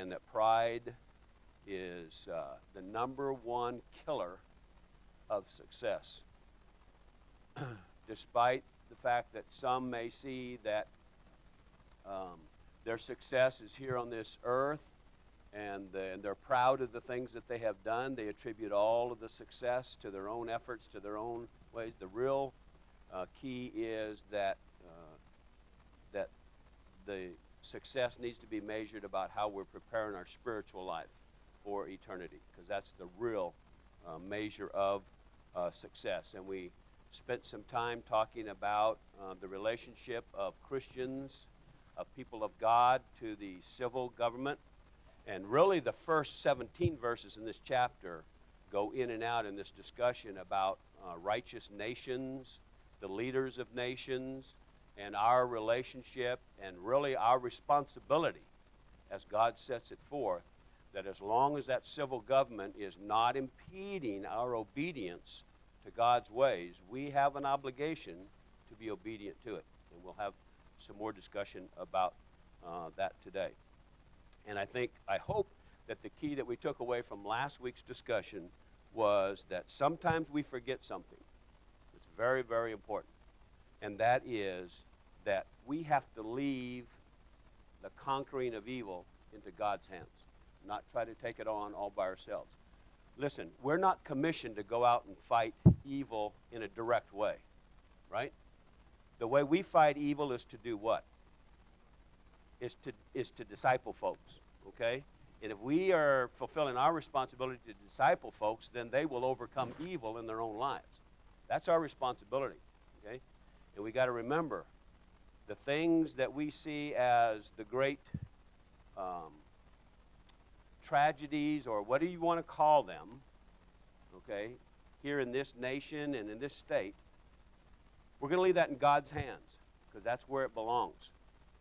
and that pride is the number one killer of success. Despite the fact that some may see that their success is here on this earth, and they're proud of the things that they have done, they attribute all of the success to their own efforts, to their own ways. The real key is that the success needs to be measured about how we're preparing our spiritual life for eternity, because that's the real measure of success. And we spent some time talking about the relationship of Christians, of people of God, to the civil government. And really the first 17 verses in this chapter go in and out in this discussion about righteous nations, the leaders of nations, and our relationship, and really our responsibility as God sets it forth, that as long as that civil government is not impeding our obedience to God's ways, we have an obligation to be obedient to it. And we'll have some more discussion about that today. And I hope that the key that we took away from last week's discussion was that sometimes we forget something. It's very, very important. And that is that we have to leave the conquering of evil into God's hands, not try to take it on all by ourselves. Listen, we're not commissioned to go out and fight evil in a direct way, right? The way we fight evil is to do what? Is to disciple folks, okay? And if we are fulfilling our responsibility to disciple folks, then they will overcome evil in their own lives. That's our responsibility, okay? And we got to remember, the things that we see as the great tragedies, or what do you want to call them, okay, here in this nation and in this state, we're going to leave that in God's hands, because that's where it belongs.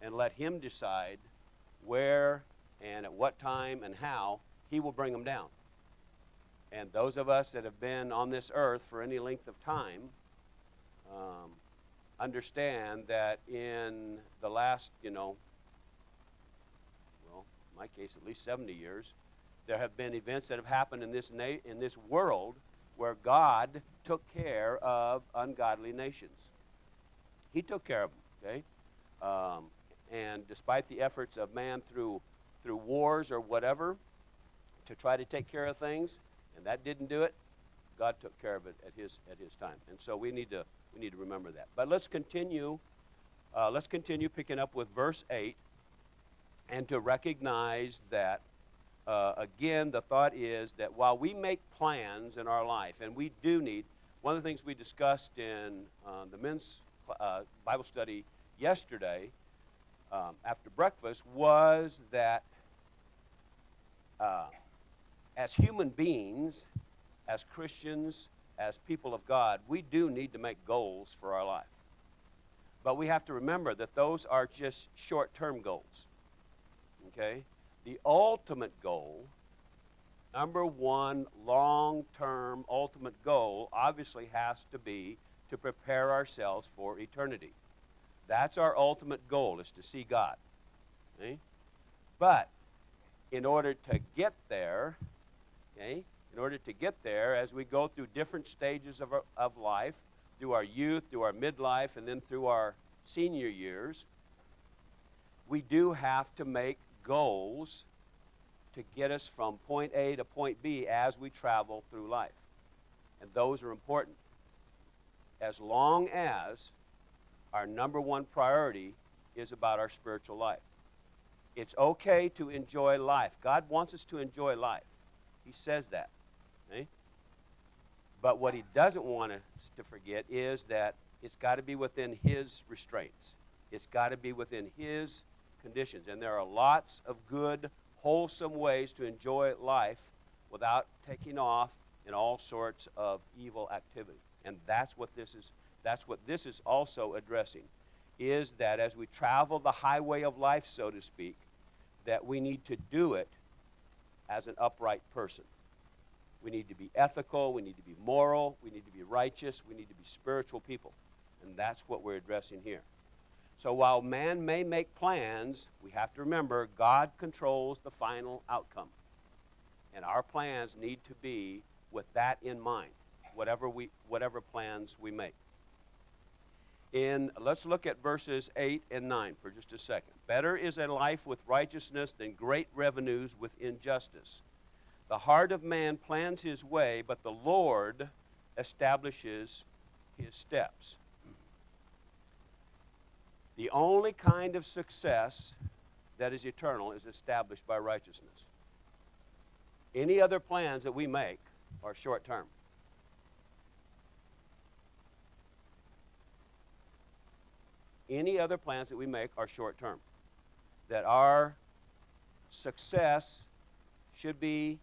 And let Him decide where and at what time and how He will bring them down. And those of us that have been on this earth for any length of time understand that in the last, in my case, at least 70 years, there have been events that have happened in this world where God took care of ungodly nations. He took care of them, okay? And despite the efforts of man through wars or whatever to try to take care of things, and that didn't do it, God took care of it at his time. And so we need to remember that. But let's continue picking up with verse 8, and to recognize that again, the thought is that while we make plans in our life, and we do need, one of the things we discussed in the men's Bible study yesterday after breakfast was that as human beings, as Christians, as people of God, we do need to make goals for our life. But we have to remember that those are just short-term goals, okay? The ultimate goal, number one, long-term ultimate goal, obviously has to be to prepare ourselves for eternity. That's our ultimate goal, is to see God. Okay? But in order to get there, okay, as we go through different stages of life, through our youth, through our midlife, and then through our senior years, we do have to make goals to get us from point A to point B as we travel through life. And those are important. As long as our number one priority is about our spiritual life. It's okay to enjoy life. God wants us to enjoy life. He says that. Okay? But what He doesn't want us to forget is that it's got to be within His restraints. It's got to be within His conditions. And there are lots of good, wholesome ways to enjoy life without taking off in all sorts of evil activity. And that's what this is also addressing, is that as we travel the highway of life, so to speak, that we need to do it as an upright person. We need to be ethical, we need to be moral, we need to be righteous, we need to be spiritual people. And that's what we're addressing here. So while man may make plans, we have to remember God controls the final outcome. And our plans need to be with that in mind, whatever plans we make. Let's look at verses 8 and 9 for just a second. Better is a life with righteousness than great revenues with injustice. The heart of man plans his way, but the Lord establishes his steps. The only kind of success that is eternal is established by righteousness. Any other plans that we make are short term. Any other plans that we make are short term. That our success should be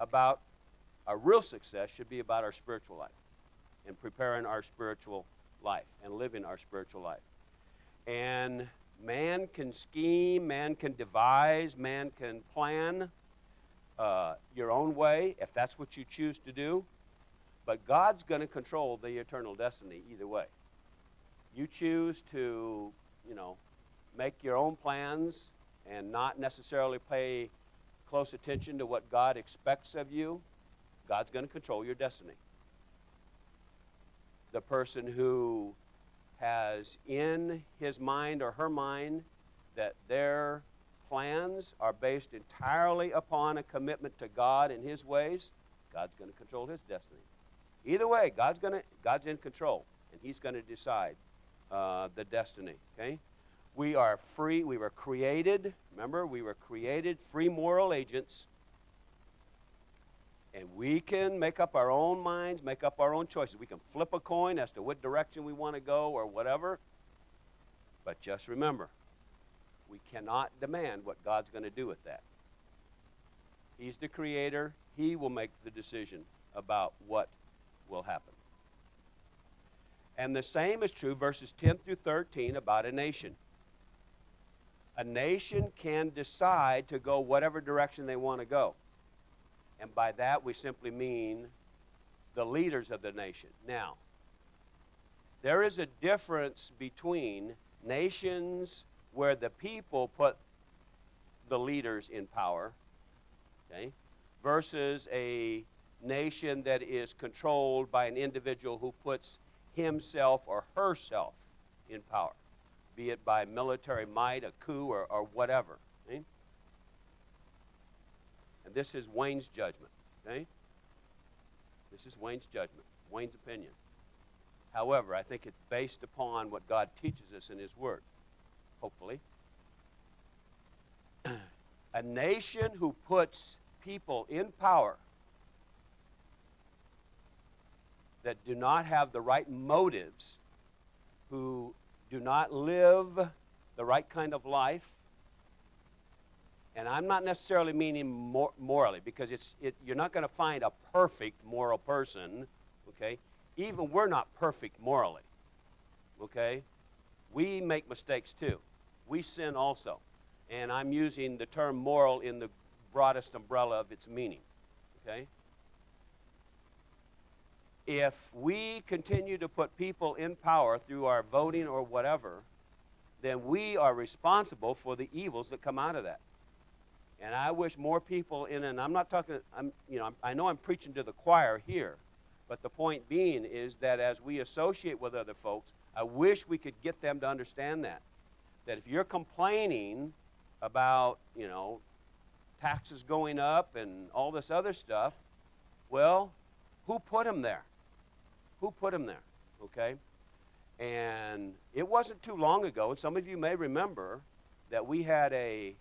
about, our real success should be about our spiritual life and preparing our spiritual life and living our spiritual life. And man can scheme, man can devise, man can plan your own way if that's what you choose to do. But God's going to control the eternal destiny either way. You choose to, make your own plans and not necessarily pay close attention to what God expects of you, God's going to control your destiny. The person who has in his mind or her mind that their plans are based entirely upon a commitment to God and his ways, God's going to control his destiny. Either way, God's in control, and he's going to decide the destiny, okay? We are free. We were created, remember, we were created free moral agents, and we can make up our own minds, make up our own choices. We can flip a coin as to what direction we want to go or whatever, but just remember, we cannot demand what God's going to do with that. He's the creator. He will make the decision about what will happen. And the same is true, verses 10 through 13, about a nation. A nation can decide to go whatever direction they want to go. And by that, we simply mean the leaders of the nation. Now, there is a difference between nations where the people put the leaders in power, okay, versus a nation that is controlled by an individual who puts himself or herself in power, be it by military might, a coup, or whatever. Okay? And this is Wayne's judgment. Okay? This is Wayne's judgment, Wayne's opinion. However, I think it's based upon what God teaches us in his word, hopefully. A nation who puts people in power that do not have the right motives, who do not live the right kind of life, and I'm not necessarily meaning morally, because you're not going to find a perfect moral person, okay? Even we're not perfect morally, okay? We make mistakes too. We sin also. And I'm using the term moral in the broadest umbrella of its meaning, okay? If we continue to put people in power through our voting or whatever, then we are responsible for the evils that come out of that. And I wish more people and I'm not talking, I know I'm preaching to the choir here, but the point being is that as we associate with other folks, I wish we could get them to understand that if you're complaining about, taxes going up and all this other stuff, well, who put them there? Who put them there, okay? And it wasn't too long ago, and some of you may remember, that we had a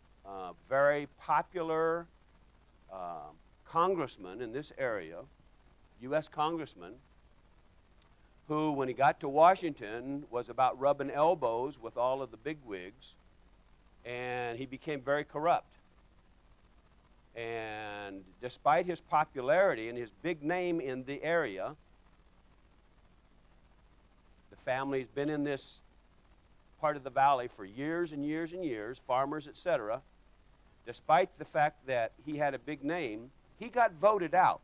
very popular congressman in this area, U.S. congressman, who, when he got to Washington, was about rubbing elbows with all of the bigwigs, and he became very corrupt. And despite his popularity and his big name in the area, the family's been in this part of the valley for years and years and years, farmers, etc. Despite the fact that he had a big name, he got voted out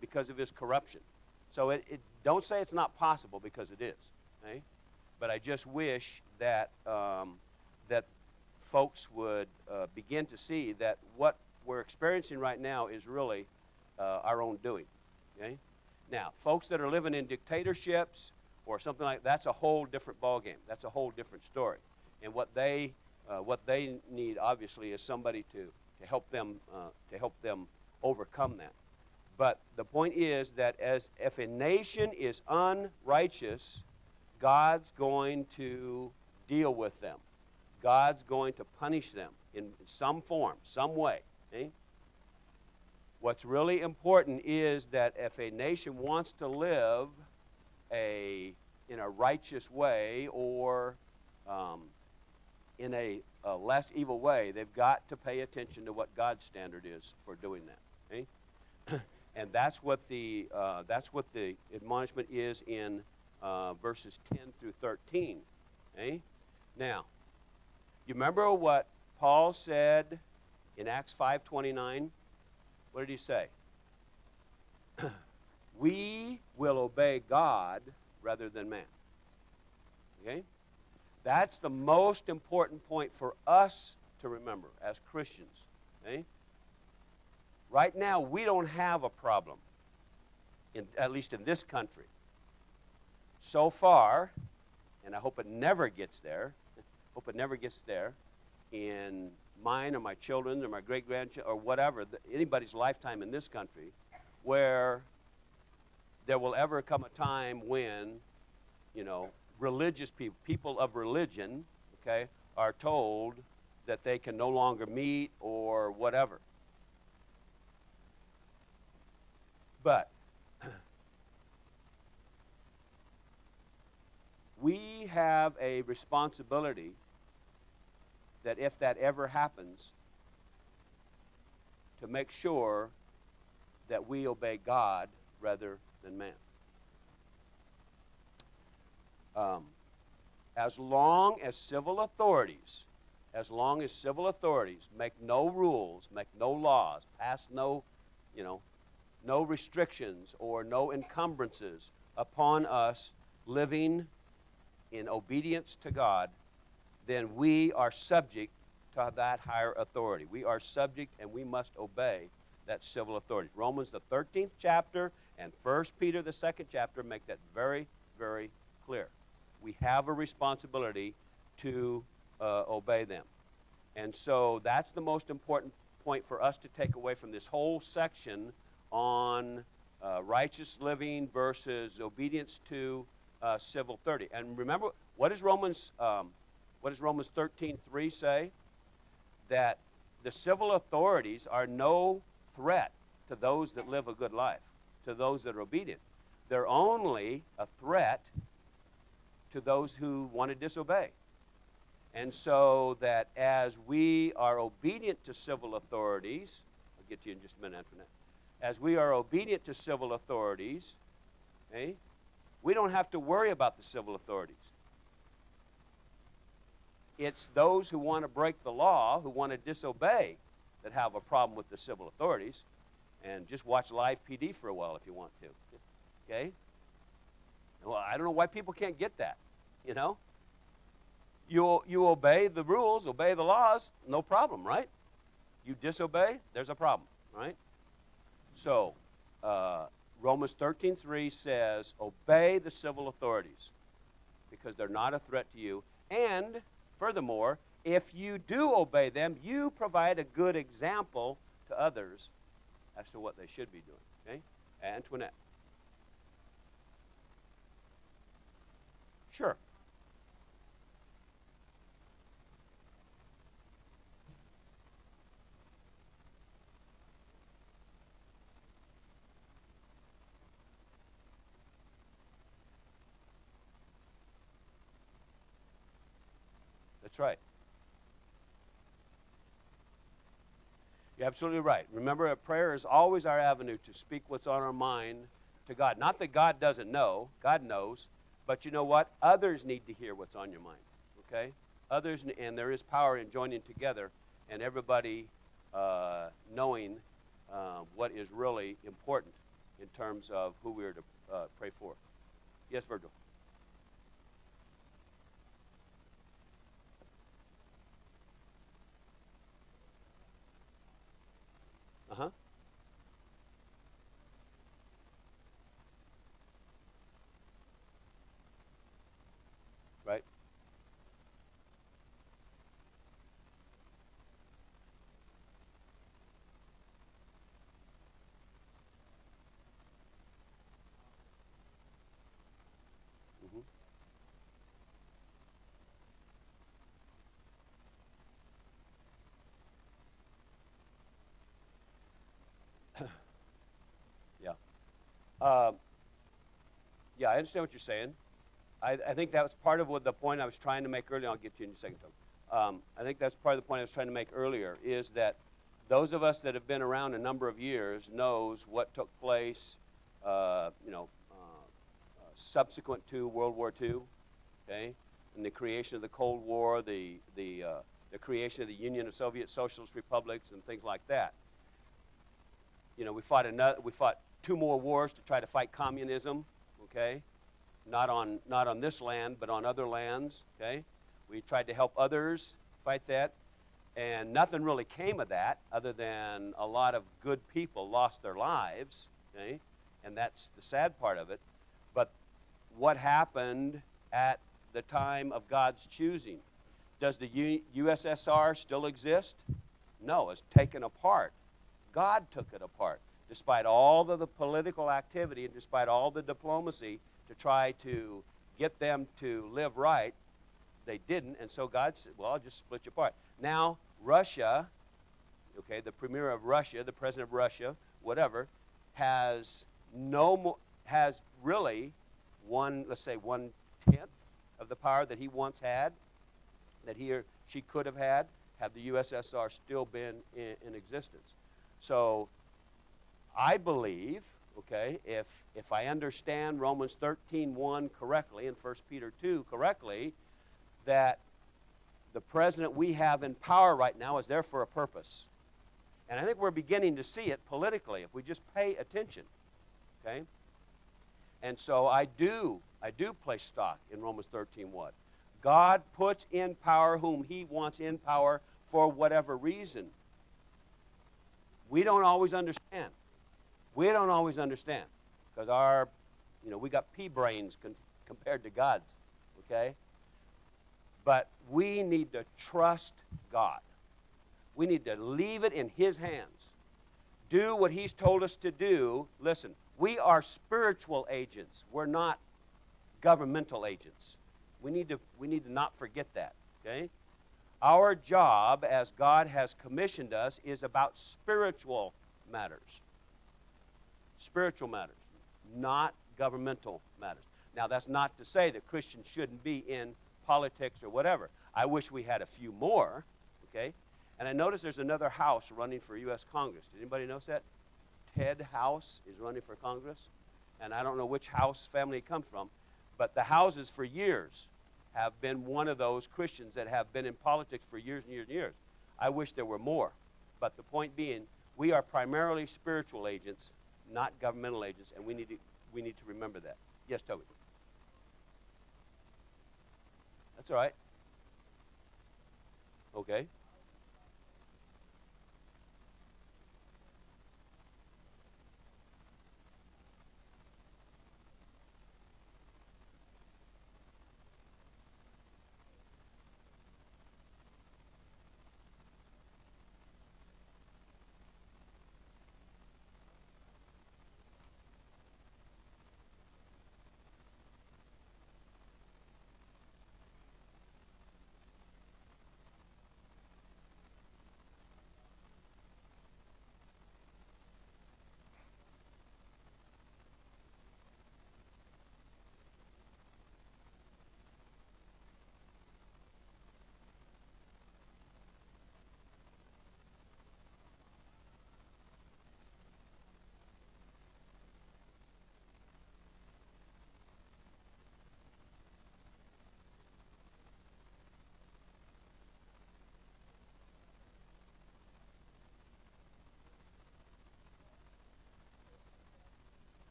because of his corruption. So don't say it's not possible, because it is. Okay? But I just wish that that folks would begin to see that what we're experiencing right now is really our own doing. Okay? Now, folks that are living in dictatorships or something like that's a whole different ballgame. That's a whole different story. And what they need obviously is somebody to help them overcome that. But the point is that if a nation is unrighteous, God's going to deal with them. God's going to punish them in some form, some way. Okay? What's really important is that if a nation wants to live in a righteous way or in a less evil way, they've got to pay attention to what God's standard is for doing that. Okay? And that's what the admonishment is in verses 10 through 13. Okay? Now, you remember what Paul said in Acts 5:29? What did he say? We will obey God rather than man. Okay? That's the most important point for us to remember as Christians. Okay? Right now, we don't have a problem, at least in this country. So far, and I hope it never gets there, in mine or my children or my great-grandchildren or whatever, anybody's lifetime in this country, where there will ever come a time when, religious people of religion, okay, are told that they can no longer meet or whatever. But we have a responsibility that if that ever happens, to make sure that we obey God rather than man. As long as civil authorities make no rules, make no laws, pass no restrictions or no encumbrances upon us living in obedience to God, then we are subject to that higher authority. We are subject and we must obey that civil authority. Romans, the 13th chapter, and 1 Peter, the 2nd chapter, make that very, very clear. We have a responsibility to obey them. And so that's the most important point for us to take away from this whole section on righteous living versus obedience to civil authority. And remember, what does Romans 13:3 say? That the civil authorities are no threat to those that live a good life, to those that are obedient. They're only a threat to those who want to disobey. And so that as we are obedient to civil authorities, I'll get to you in just a minute, Antoinette. As we are obedient to civil authorities, okay, we don't have to worry about the civil authorities. It's those who want to break the law, who want to disobey, that have a problem with the civil authorities. And just watch Live PD for a while if you want to. Okay? Well, I don't know why people can't get that, You obey the rules, obey the laws, no problem, right? You disobey, there's a problem, right? So, Romans 13:3 says, obey the civil authorities because they're not a threat to you. And, furthermore, if you do obey them, you provide a good example to others as to what they should be doing, okay? Antoinette. Sure. That's right. You're absolutely right. Remember, a prayer is always our avenue to speak what's on our mind to God. Not that God doesn't know. God knows. But you know what? Others need to hear what's on your mind, okay? Others, and there is power in joining together and everybody knowing what is really important in terms of who we are to pray for. Yes, Virgil? Uh-huh. Right. Hmm. Yeah. Um, yeah, I understand what you're saying. I think that was part of what the point I was trying to make earlier. I'll get to you in a second, Tom. I think that's part of the point I was trying to make earlier is that those of us that have been around a number of years knows what took place, subsequent to World War II, okay, and the creation of the Cold War, the creation of the Union of Soviet Socialist Republics, and things like that. You know, we fought two more wars to try to fight communism, okay, not on this land, but on other lands, okay. We tried to help others fight that, and nothing really came of that other than a lot of good people lost their lives, okay, and that's the sad part of it. But what happened at the time of God's choosing? Does the USSR still exist? No, it's taken apart. God took it apart. Despite all of the political activity and despite all the diplomacy to try to get them to live right, they didn't, and so God said, well, I'll just split you apart. Now, Russia, okay, the premier of Russia, the president of Russia, whatever, has has really let's say 1/10 of the power that he once had, that he or she could have had the USSR still been in existence. So I believe, okay, if I understand Romans 13:1 correctly and 1 Peter 2 correctly, that the president we have in power right now is there for a purpose. And I think we're beginning to see it politically if we just pay attention, okay? And so I do place stock in Romans 13:1. God puts in power whom he wants in power for whatever reason. We don't always understand. We don't always understand because we got pea brains compared to God's, okay? But we need to trust God. We need to leave it in his hands. Do what he's told us to do. Listen, we are spiritual agents. We're not governmental agents. We need to not forget that, okay? Our job, as God has commissioned us, is about spiritual matters. Spiritual matters, not governmental matters. Now, that's not to say that Christians shouldn't be in politics or whatever. I wish we had a few more, okay? And I notice there's another House running for U.S. Congress. Did anybody notice that? Ted House is running for Congress. And I don't know which House family he comes from, but the Houses for years have been one of those Christians that have been in politics for years and years and years. I wish there were more. But the point being, we are primarily spiritual agents, not governmental agents, and we need to remember that. Yes, Toby. That's all right. Okay.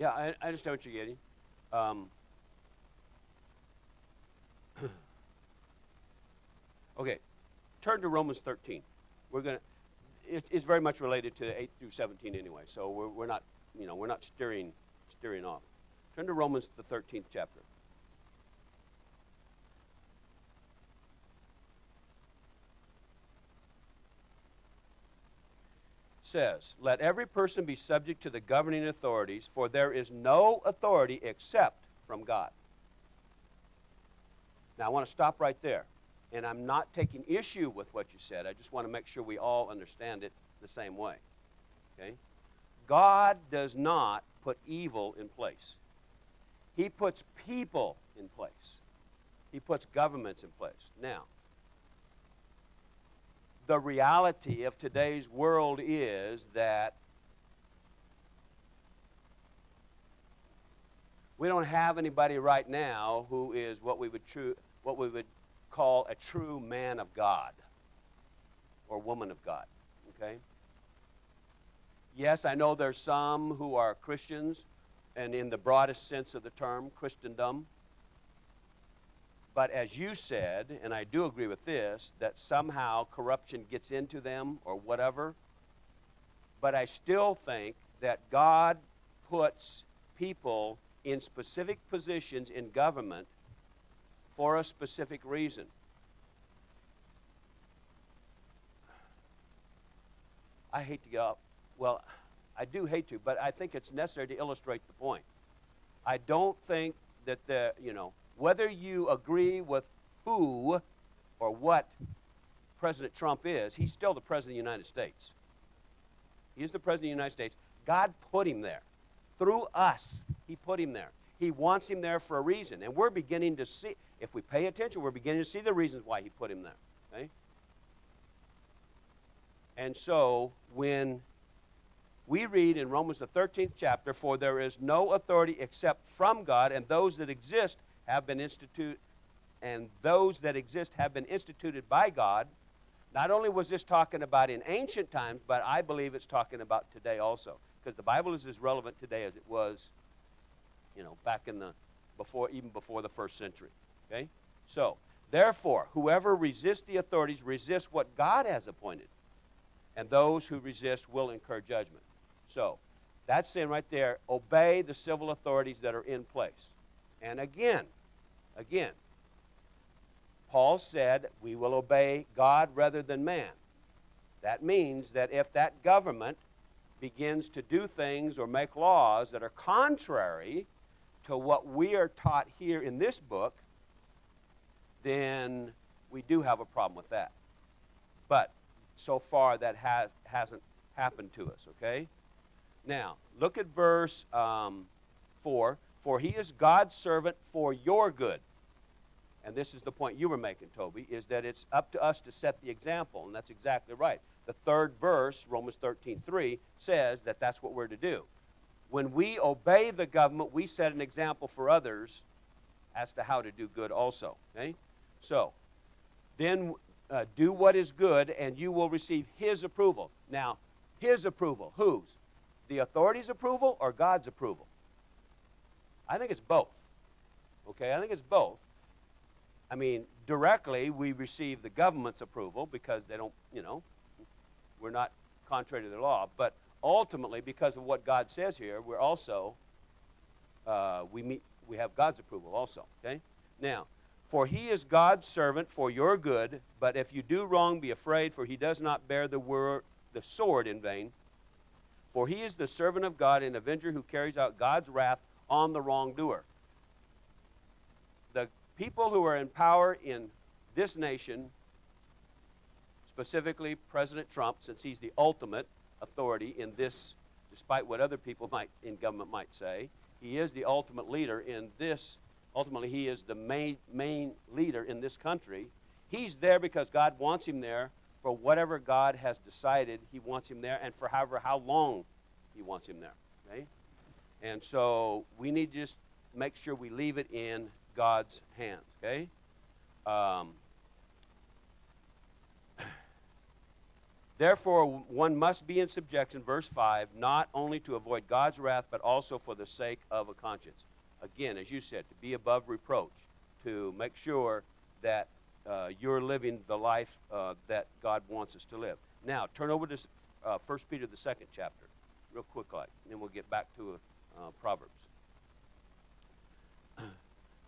Yeah, I understand what you're getting. Um, okay, turn to Romans 13. We're gonna. It's very much related to 8 through 17 anyway, so we're not, we're not steering off. Turn to Romans the 13th chapter. Says, "Let every person be subject to the governing authorities, for there is no authority except from God." Now, I want to stop right there. And I'm not taking issue with what you said. I just want to make sure we all understand it the same way. Okay? God does not put evil in place. He puts people in place. He puts governments in place. Now, the reality of today's world is that we don't have anybody right now who is what we would call a true man of God or woman of God. Okay? Yes, I know there's some who are Christians, and in the broadest sense of the term, Christendom. But as you said, and I do agree with this, that somehow corruption gets into them or whatever. But I still think that God puts people in specific positions in government for a specific reason. I hate to go, well, I do hate to, but I think it's necessary to illustrate the point. I don't think that whether you agree with who or what President Trump is, he's still the President of the United States. He is the President of the United States. God put him there. Through us, he put him there. He wants him there for a reason. And we're beginning to see, if we pay attention, we're beginning to see the reasons why he put him there. Okay? And so, when we read in Romans the 13th chapter, "For there is no authority except from God, and those that exist have been instituted by God." Not only was this talking about in ancient times, but I believe it's talking about today also, because the Bible is as relevant today as it was, back in even before the first century. Okay? So, therefore, whoever resists the authorities resists what God has appointed, and those who resist will incur judgment. So, that's saying right there, obey the civil authorities that are in place. And again, Paul said we will obey God rather than man. That means that if that government begins to do things or make laws that are contrary to what we are taught here in this book, then we do have a problem with that. But so far that hasn't happened to us, okay? Now, look at verse 4. "For he is God's servant for your good." And this is the point you were making, Toby, is that it's up to us to set the example, and that's exactly right. The third verse, Romans 13:3, says that that's what we're to do. When we obey the government, we set an example for others as to how to do good also. Okay? So, then do what is good, and you will receive his approval. Now, his approval, whose? The authorities' approval or God's approval? I think it's both. Okay, I think it's both. I mean, directly, we receive the government's approval because they don't, we're not contrary to the law. But ultimately, because of what God says here, we're also, we have God's approval also, okay? Now, "For he is God's servant for your good, but if you do wrong, be afraid, for he does not bear the sword in vain. For he is the servant of God, an avenger who carries out God's wrath on the wrongdoer." The people who are in power in this nation, specifically President Trump, since he's the ultimate authority in this, despite what other people in government might say, he is the ultimate leader in this. Ultimately, he is the main leader in this country. He's there because God wants him there for whatever God has decided he wants him there, and for how long he wants him there. Okay? And so we need to just make sure we leave it in God's hands. Okay? Therefore, one must be in subjection, verse 5, not only to avoid God's wrath, but also for the sake of a conscience. Again, as you said, to be above reproach, to make sure that you're living the life that God wants us to live. Now, turn over to 1 Peter, the second chapter, real quick, and then we'll get back to Proverbs.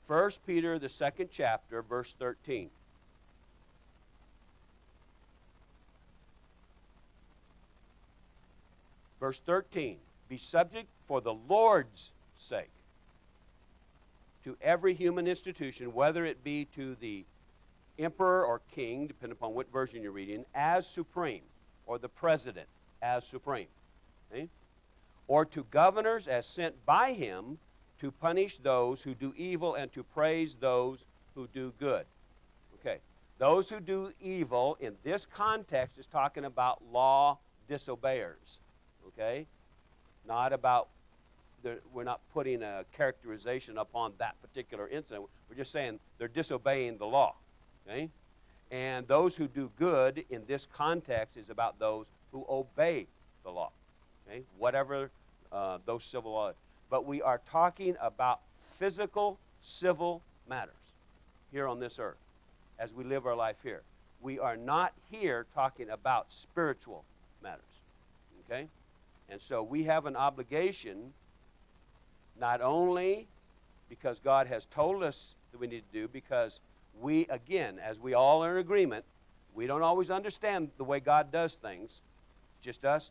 1 Peter, the second chapter, verse 13. Verse 13, be subject for the Lord's sake to every human institution, whether it be to the emperor or king, depending upon what version you're reading, as supreme, or the president as supreme, okay? Or to governors as sent by him to punish those who do evil and to praise those who do good. Okay, those who do evil in this context is talking about law disobeyers. Okay, not about, we're not putting a characterization upon that particular incident. We're just saying they're disobeying the law. Okay, and those who do good in this context is about those who obey the law. Okay, whatever those civil laws. But we are talking about physical, civil matters here on this earth as we live our life here. We are not here talking about spiritual matters. Okay? And so we have an obligation, not only because God has told us that we need to do, because we, again, as we all are in agreement, we don't always understand the way God does things. Just us,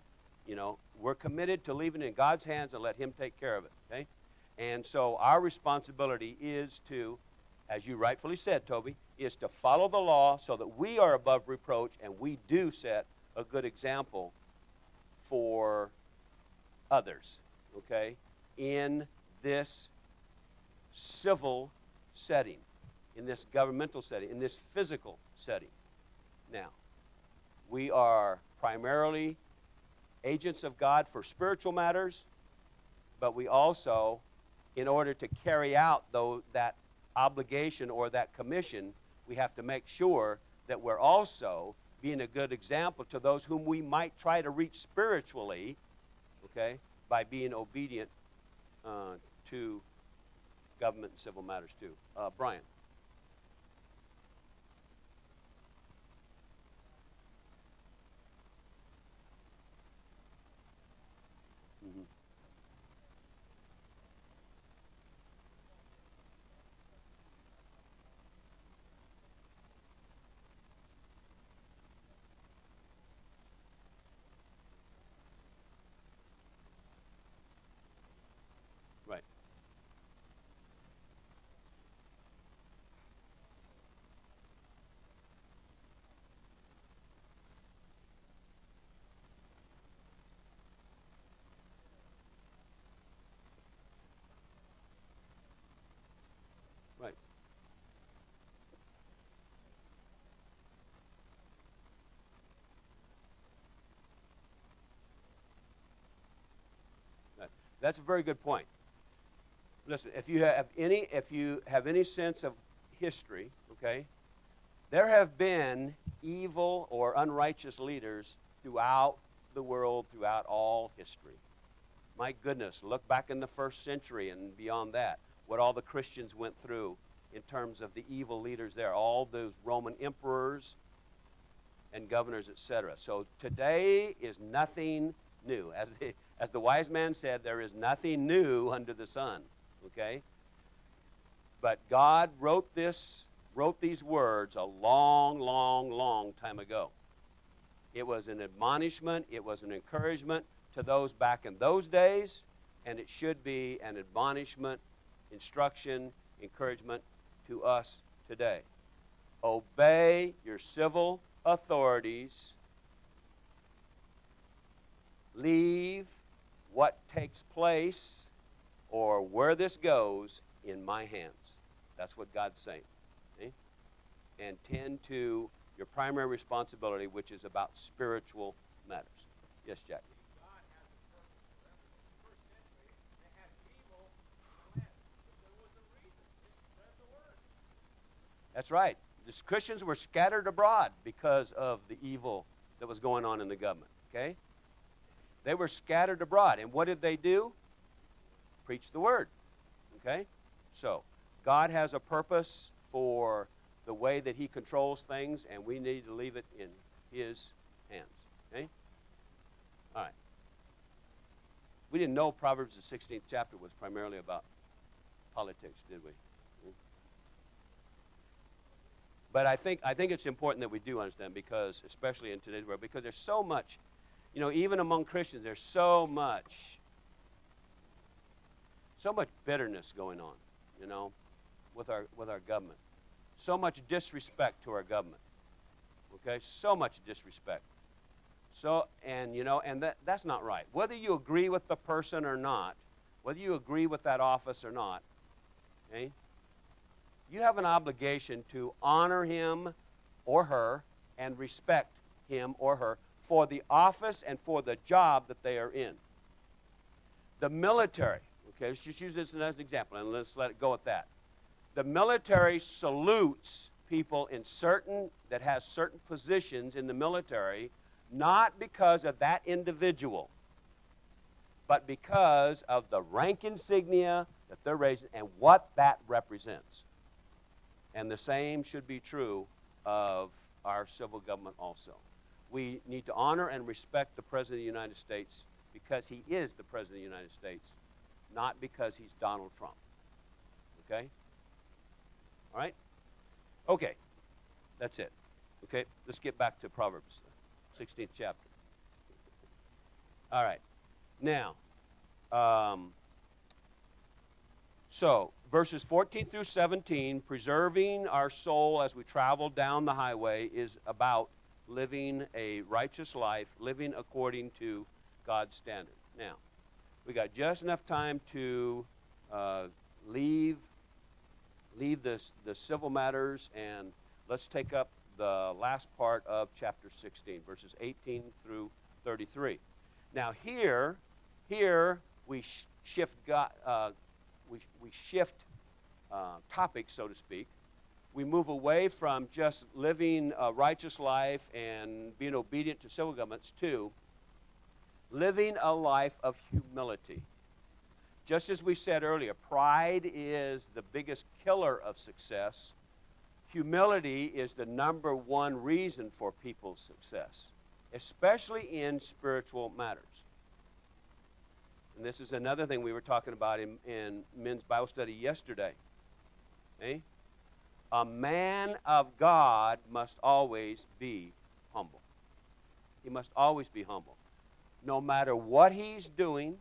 we're committed to leaving it in God's hands and let him take care of it, okay? And so our responsibility is to, as you rightfully said, Toby, is to follow the law so that we are above reproach and we do set a good example for others, okay, in this civil setting, in this governmental setting, in this physical setting. Now, we are primarily agents of God for spiritual matters, but we also, in order to carry out that obligation or that commission, we have to make sure that we're also being a good example to those whom we might try to reach spiritually, okay, by being obedient to government and civil matters too. Brian. Mm-hmm. Right. Right. Right. That's a very good point. Listen, if you have any sense of history, okay, there have been evil or unrighteous leaders throughout the world, throughout all history. My goodness, look back in the first century and beyond that, what all the Christians went through in terms of the evil leaders there, all those Roman emperors and governors, etc. So today is nothing new. As the wise man said, there is nothing new under the sun. Okay? But God wrote these words a long, long, long time ago. It was an admonishment, it was an encouragement to those back in those days, and it should be an admonishment, instruction, encouragement to us today. Obey your civil authorities. Leave what takes place or where this goes in my hands. That's what God's saying. Okay? And tend to your primary responsibility, which is about spiritual matters. Yes, Jack. God has a purpose for everything. In the first century, they had evil in the land, but there was a reason. They spread the word. That's right. The Christians were scattered abroad because of the evil that was going on in the government, okay? They were scattered abroad. And what did they do? Preach the word, okay? So God has a purpose for the way that he controls things, and we need to leave it in his hands, okay? All right. We didn't know Proverbs, the 16th chapter, was primarily about politics, did we? But I think it's important that we do understand, because, especially in today's world, because there's so much, even among Christians, there's so much bitterness going on, with our government. So much disrespect to our government. Okay, so much disrespect. So, and that's not right. Whether you agree with the person or not, whether you agree with that office or not, okay, you have an obligation to honor him or her and respect him or her for the office and for the job that they are in. The military, okay, let's just use this as an example, and let's let it go at that. The military salutes people that has certain positions in the military, not because of that individual, but because of the rank insignia that they're raising and what that represents. And the same should be true of our civil government also. We need to honor and respect the President of the United States because he is the President of the United States, not because he's Donald Trump. Okay? All right? Okay. That's it. Okay? Let's get back to Proverbs, 16th chapter. All right. Now, so verses 14 through 17, preserving our soul as we travel down the highway is about living a righteous life, living according to God's standard. Now, we got just enough time to leave the civil matters, and let's take up the last part of chapter 16, verses 18 through 33. Now here we shift topics, so to speak. We move away from just living a righteous life and being obedient to civil governments to living a life of humility. Just as we said earlier, pride is the biggest killer of success. Humility is the number one reason for people's success, especially in spiritual matters. And this is another thing we were talking about in men's Bible study yesterday. Okay? A man of God must always be humble. He must always be humble. No matter what he's doing,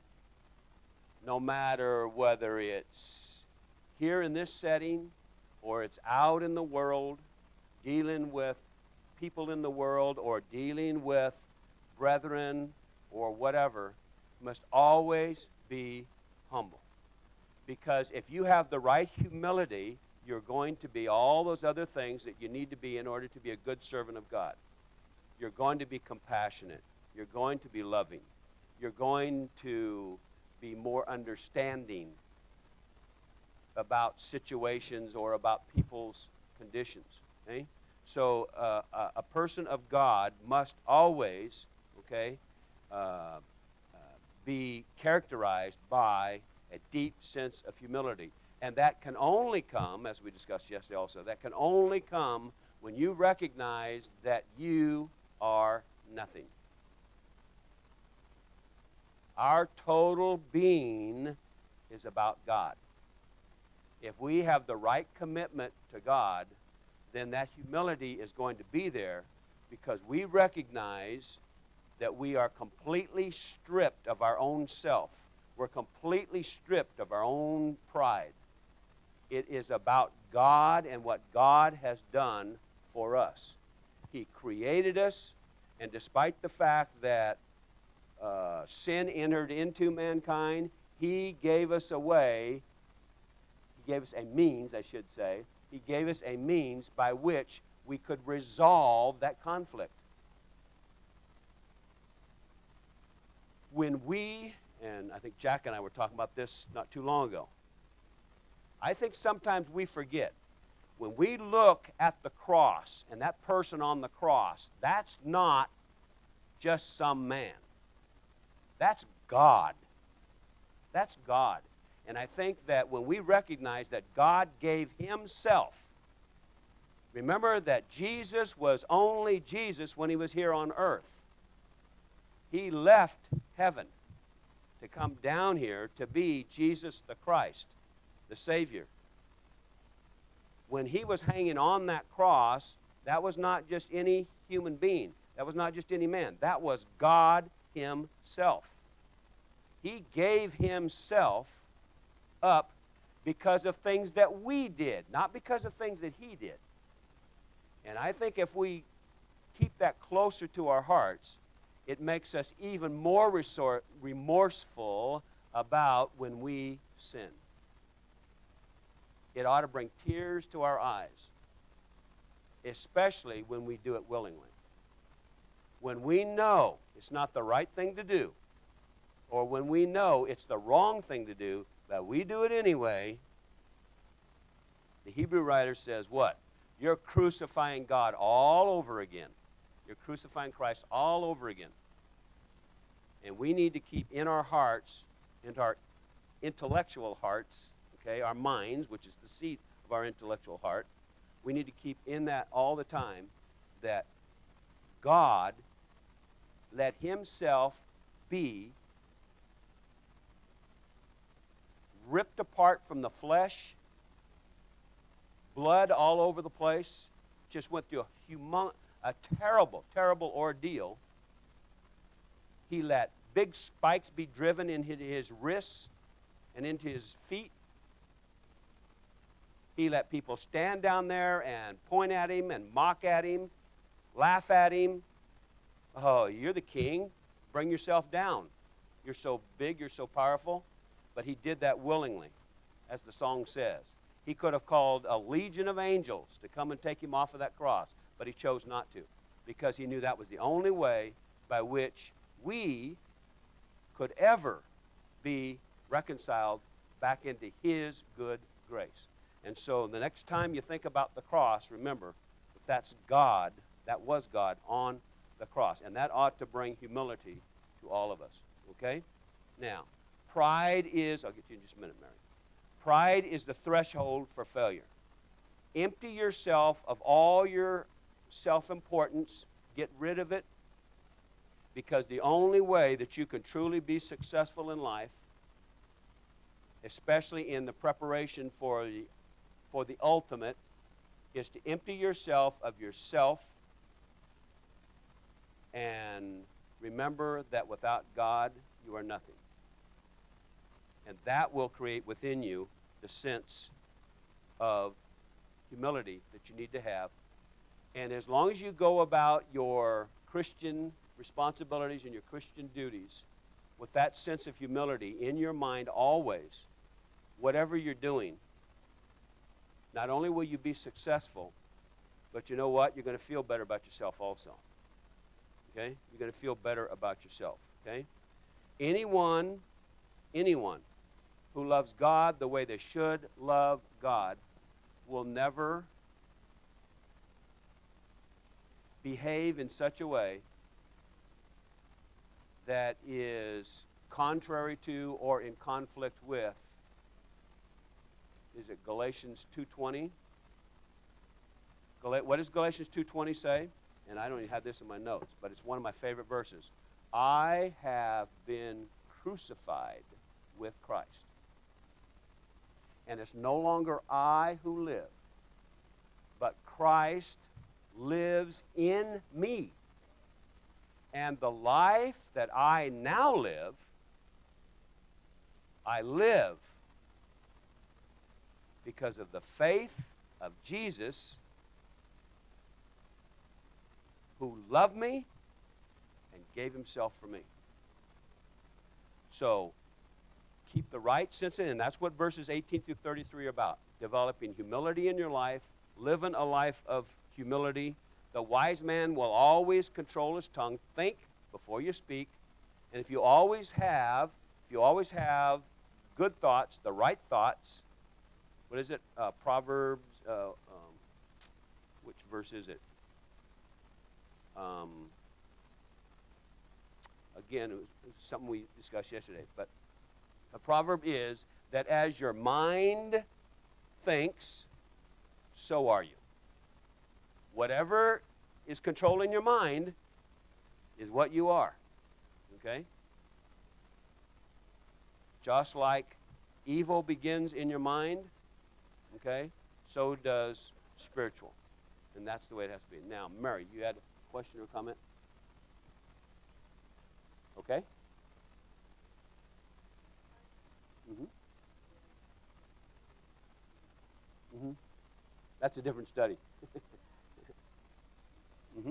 no matter whether it's here in this setting or it's out in the world, dealing with people in the world or dealing with brethren or whatever, must always be humble. Because if you have the right humility, you're going to be all those other things that you need to be in order to be a good servant of God. You're going to be compassionate. You're going to be loving. You're going to be more understanding about situations or about people's conditions. Okay? So a person of God must always, be characterized by a deep sense of humility. And that can only come, as we discussed yesterday also, that can only come when you recognize that you are nothing. Our total being is about God. If we have the right commitment to God, then that humility is going to be there because we recognize that we are completely stripped of our own self. We're completely stripped of our own pride. It is about God and what God has done for us. He created us, and despite the fact that sin entered into mankind, He gave us a way, He gave us a means, I should say, He gave us a means by which we could resolve that conflict. When we, and I think Jack and I were talking about this not too long ago, I think sometimes we forget. When we look at the cross and that person on the cross, that's not just some man. That's God. That's God. And I think that when we recognize that God gave himself, remember that Jesus was only Jesus when he was here on earth. He left heaven to come down here to be Jesus the Christ, the Savior. When he was hanging on that cross, that was not just any human being. That was not just any man. That was God himself. He gave himself up because of things that we did, not because of things that he did. And I think if we keep that closer to our hearts, it makes us even more remorseful about when we sin. It ought to bring tears to our eyes, especially when we do it willingly. When we know it's not the right thing to do, or when we know it's the wrong thing to do, but we do it anyway, the Hebrew writer says what? You're crucifying God all over again. You're crucifying Christ all over again. And we need to keep in our hearts, into our intellectual hearts, okay, our minds, which is the seat of our intellectual heart, we need to keep in that all the time that God let himself be ripped apart from the flesh, blood all over the place, just went through a terrible, terrible ordeal. He let big spikes be driven into his wrists and into his feet. He let people stand down there and point at him and mock at him, laugh at him. Oh, you're the king. Bring yourself down. You're so big, you're so powerful. But he did that willingly, as the song says. He could have called a legion of angels to come and take him off of that cross, but he chose not to, because he knew that was the only way by which we could ever be reconciled back into his good grace. And so the next time you think about the cross, remember that that's God, that was God on the cross. And that ought to bring humility to all of us, okay? Now, pride is, I'll get to you in just a minute, Mary. Pride is the threshold for failure. Empty yourself of all your self-importance. Get rid of it, because the only way that you can truly be successful in life, especially in the preparation for the ultimate, is to empty yourself of yourself and remember that without God, you are nothing. And that will create within you the sense of humility that you need to have. And as long as you go about your Christian responsibilities and your Christian duties with that sense of humility in your mind always, whatever you're doing, not only will you be successful, but you know what? You're going to feel better about yourself also. Okay? You're going to feel better about yourself. Okay? Anyone who loves God the way they should love God will never behave in such a way that is contrary to or in conflict with, is it Galatians 2:20? What does Galatians 2:20 say? And I don't even have this in my notes, but it's one of my favorite verses. I have been crucified with Christ. And it's no longer I who live, but Christ lives in me. And the life that I now live, I live because of the faith of Jesus, who loved me and gave himself for me. So keep the right sense in, and that's what verses 18 through 33 are about. Developing humility in your life, living a life of humility. The wise man will always control his tongue. Think before you speak. And if you always have good thoughts, the right thoughts, what is it? Proverbs, which verse is it? Again, it was something we discussed yesterday. But a proverb is that as your mind thinks, so are you. Whatever is controlling your mind is what you are. Okay? Just like evil begins in your mind, okay, so does spiritual. And that's the way it has to be. Now, Mary, you had a question or comment? Okay? Mm-hmm. Mm-hmm. That's a different study. Mm-hmm.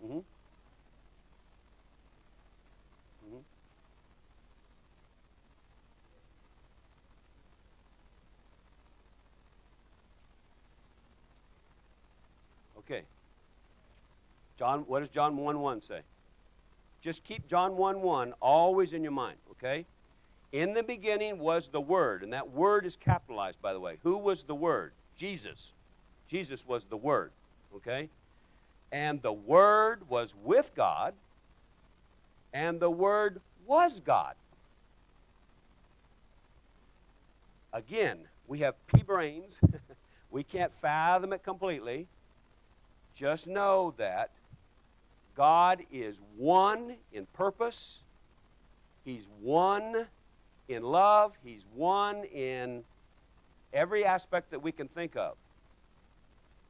Mm-hmm. Mm-hmm. Okay. John, what does John 1:1 say? Just keep John 1:1 always in your mind, okay? In the beginning was the Word, and that word is capitalized, by the way. Who was the Word? Jesus. Jesus was the Word, okay? And the Word was with God, and the Word was God. Again, we have pea brains. We can't fathom it completely. Just know that God is one in purpose. He's one in love. He's one in every aspect that we can think of.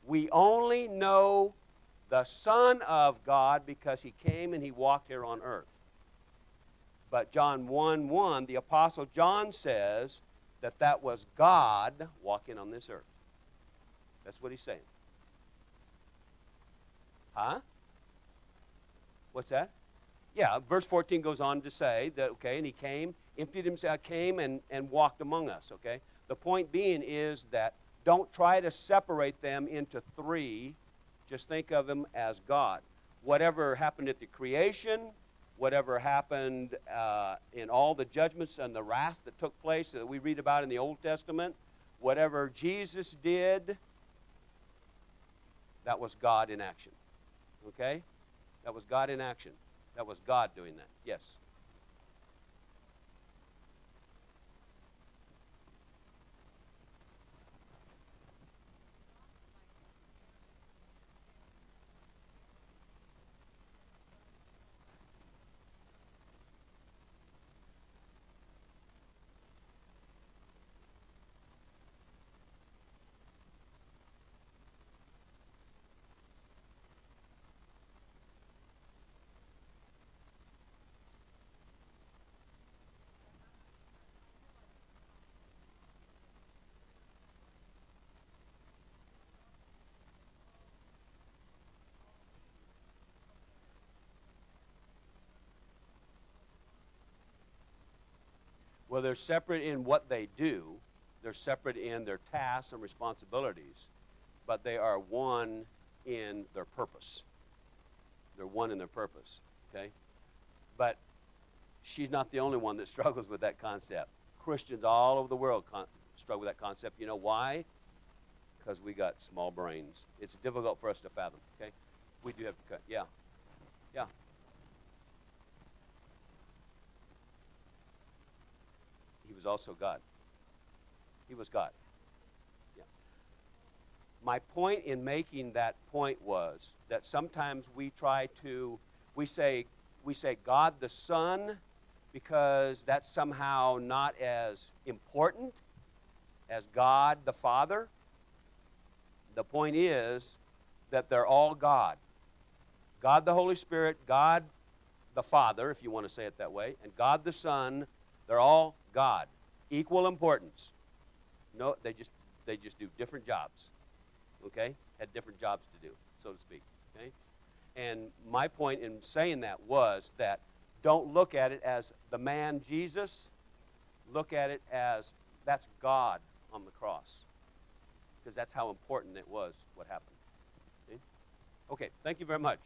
We only know the Son of God because he came and he walked here on earth. But John 1:1, the Apostle John says that was God walking on this earth. That's what he's saying. Huh? What's that? Yeah, verse 14 goes on to say that, okay, and he came, emptied himself, came and walked among us, okay? The point being is that don't try to separate them into three. Just think of him as God. Whatever happened at the creation, whatever happened in all the judgments and the wrath that took place that we read about in the Old Testament, whatever Jesus did, that was God in action. Okay? That was God in action. That was God doing that. Yes. Well, they're separate in what they do. They're separate in their tasks and responsibilities, but they are one in their purpose. They're one in their purpose, okay? But she's not the only one that struggles with that concept. Christians all over the world struggle with that concept. You know why? Because we got small brains. It's difficult for us to fathom, okay? We do have to cut. Yeah. Yeah. He was also God. He was God. Yeah. My point in making that point was that sometimes we say God the Son because that's somehow not as important as God the Father. The point is that they're all God. God the Holy Spirit, God the Father, if you want to say it that way, and God the Son, they're all God. Equal importance. No, they just do different jobs. Okay? Had different jobs to do, so to speak. Okay? And my point in saying that was that don't look at it as the man Jesus. Look at it as that's God on the cross. Because that's how important it was what happened. Okay? Okay, thank you very much.